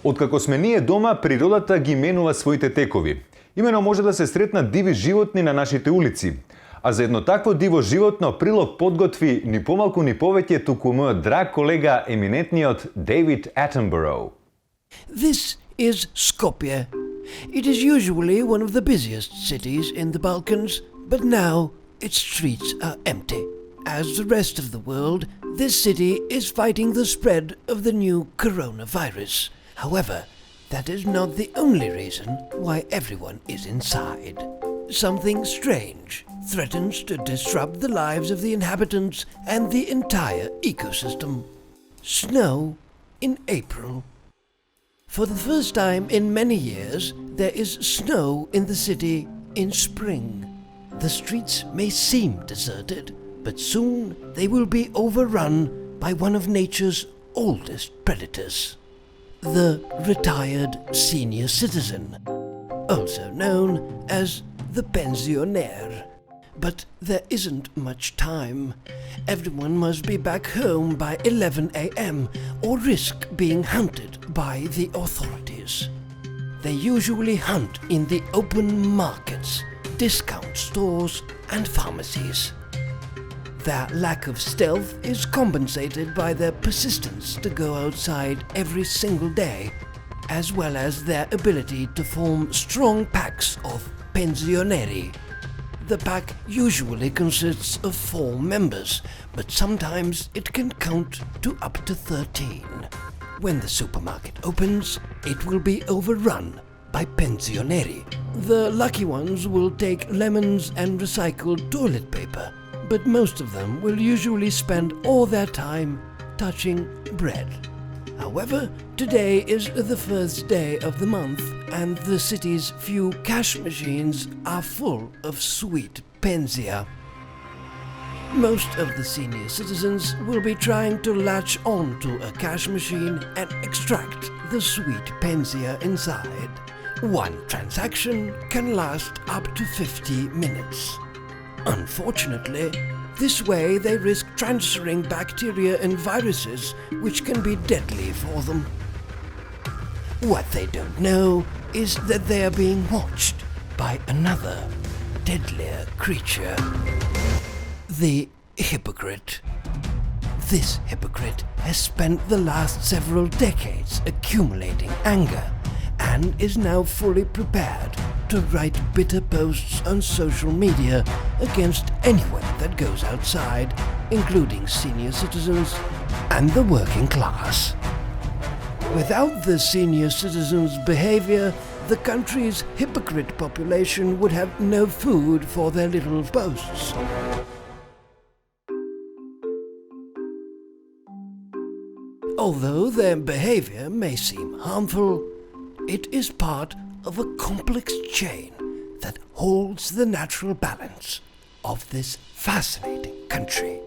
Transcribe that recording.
Откако сме ние дома, природата ги менува своите текови. Имено може да се сретнат диви животни на нашите улици. А за едно такво диво животно прилог подготви ни помалку ни повеќе туку мојот драг колега еминентниот David Attenborough. This is Skopje. It is usually one of the busiest cities in the Balkans, but now its streets are empty. As the rest of the world, this city is fighting the spread of the new coronavirus. However, that is not the only reason why everyone is inside. Something strange threatens to disrupt the lives of the inhabitants and the entire ecosystem. Snow in April. For the first time in many years, there is snow in the city in spring. The streets may seem deserted, but soon they will be overrun by one of nature's oldest predators. The retired senior citizen, also known as the pensionaire. But there isn't much time. Everyone must be back home by 11 a.m. or risk being hunted by the authorities. They usually hunt in the open markets, discount stores and pharmacies. Their lack of stealth is compensated by their persistence to go outside every single day, as well as their ability to form strong packs of pensioneri. The pack usually consists of 4 members, but sometimes it can count to up to 13. When the supermarket opens, it will be overrun by pensioneri. The lucky ones will take lemons and recycled toilet paper, but most of them will usually spend all their time touching bread. However, today is the first day of the month and the city's few cash machines are full of sweet pensia. Most of the senior citizens will be trying to latch on to a cash machine and extract the sweet pensia inside. One transaction can last up to 50 minutes. Unfortunately, this way they risk transferring bacteria and viruses which can be deadly for them. What they don't know is that they are being watched by another, deadlier creature. The hypocrite. This hypocrite has spent the last several decades accumulating anger and is now fully prepared to write bitter posts on social media against anyone that goes outside, including senior citizens and the working class. Without the senior citizens' behavior, the country's hypocrite population would have no food for their little posts. Although their behavior may seem harmful, it is part of a complex chain that holds the natural balance of this fascinating country.